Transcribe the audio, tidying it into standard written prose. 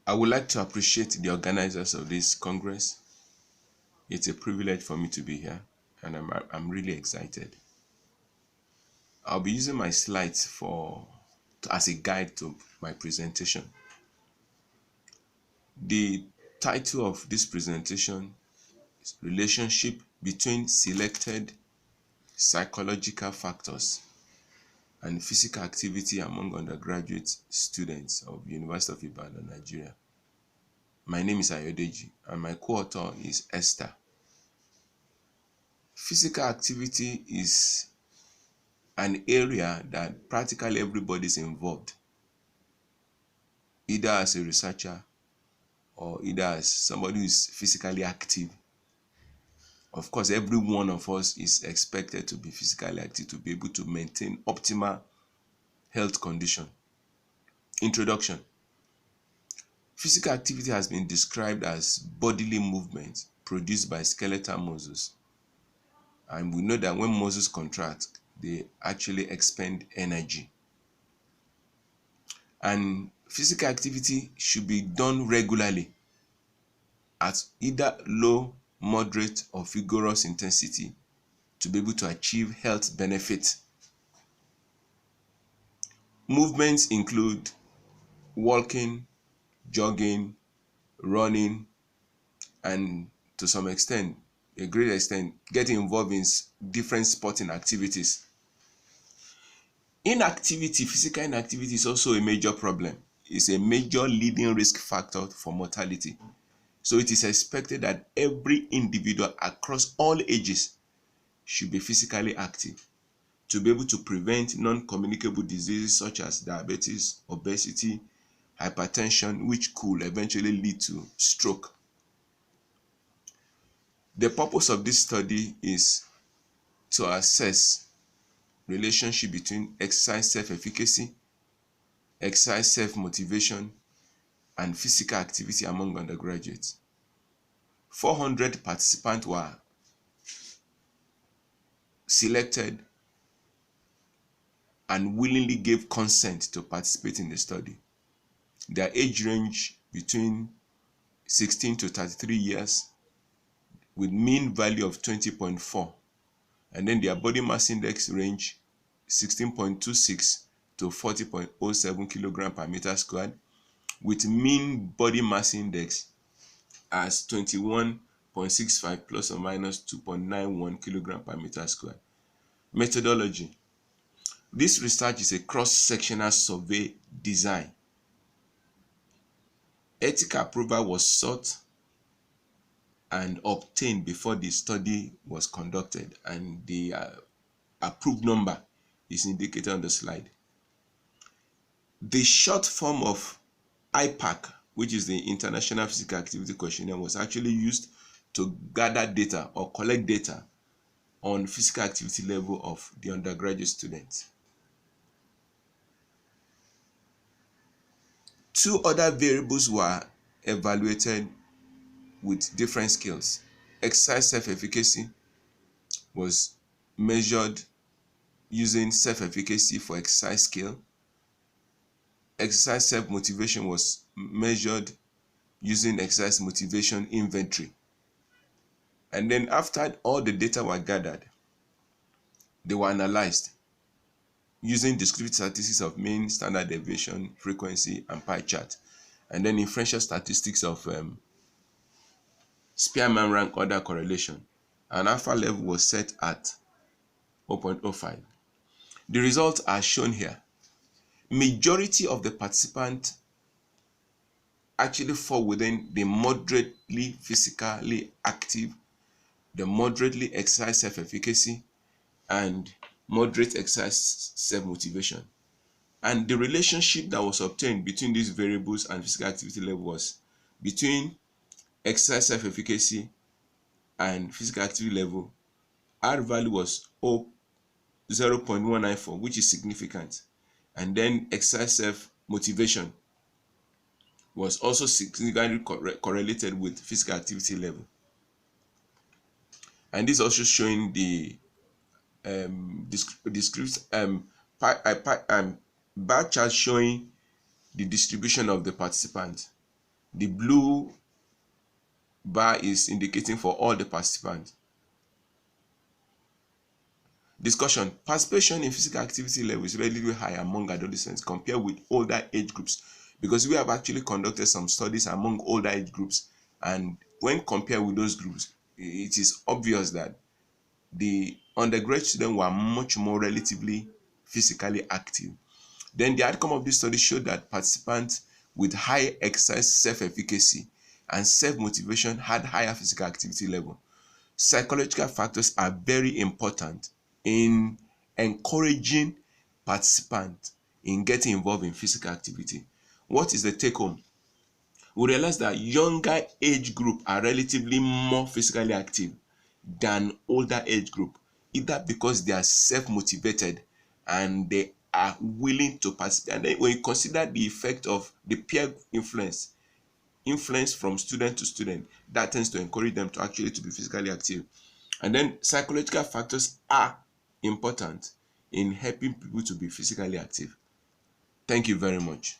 I would like to appreciate the organizers of this Congress. It's a privilege for me to be here, and I'm really excited. I'll be using my slides as a guide to my presentation. The title of this presentation is Relationship between Selected Psychological Factors and Physical Activity among Undergraduate Students of University of Ibadan, Nigeria. My name is Ayodeji, and my co-author is Esther. Physical activity is an area that practically everybody is involved, either as a researcher or either as somebody who is physically active. Of course, every one of us is expected to be physically active to be able to maintain optimal health condition. Introduction. Physical activity has been described as bodily movement produced by skeletal muscles. And we know that when muscles contract, they actually expend energy. And physical activity should be done regularly at either low, moderate, or vigorous intensity to be able to achieve health benefits. Movements include walking, jogging, running, and to some extent, a great extent, getting involved in different sporting activities. Inactivity, physical inactivity is also a major problem. It's a major leading risk factor for mortality. So it is expected that every individual across all ages should be physically active to be able to prevent non-communicable diseases such as diabetes, obesity, hypertension, which could eventually lead to stroke. The purpose of this study is to assess relationship between exercise self-efficacy, exercise self-motivation, and physical activity among undergraduates. 400 participants were selected and willingly gave consent to participate in the study. Their age range between 16 to 33 years with mean value of 20.4, and then their body mass index range 16.26 to 40.07 kilogram per meter squared, with mean body mass index as 21.65 plus or minus 2.91 kilogram per meter squared. Methodology. This research is a cross-sectional survey design. Ethical approval was sought and obtained before the study was conducted, and the approved number is indicated on the slide. The short form of IPAC, which is the International Physical Activity Questionnaire, was actually used to gather data or collect data on physical activity level of the undergraduate students. Two other variables were evaluated with different scales. Exercise self-efficacy was measured using self-efficacy for exercise scale. Exercise self-motivation was measured using exercise motivation inventory. And then after all the data were gathered, they were analyzed using discrete statistics of mean, standard deviation, frequency, and pie chart. And then inferential statistics of Spearman rank order correlation. An alpha level was set at 0.05. The results are shown here. Majority of the participants actually fall within the moderately physically active, the moderately exercise self-efficacy, and moderate exercise self-motivation. And the relationship that was obtained between these variables and physical activity level was between exercise self-efficacy and physical activity level. R value was 0.194, which is significant. And then exercise self-motivation was also significantly correlated with physical activity level. And this also showing the bar chart showing the distribution of the participants. The blue bar is indicating for all the participants. Discussion. Participation in physical activity level is relatively high among adolescents compared with older age groups, because we have actually conducted some studies among older age groups, and when compared with those groups, it is obvious that the undergraduate students were much more relatively physically active. Then the outcome of this study showed that participants with high exercise self-efficacy and self-motivation had higher physical activity level. Psychological factors are very important in encouraging participants in getting involved in physical activity. What is the take home? We realize that younger age group are relatively more physically active than older age group, either because they are self-motivated and they are willing to participate. And then when you consider the effect of the peer influence from student to student, that tends to encourage them to actually to be physically active. And then psychological factors are important in helping people to be physically active. Thank you very much.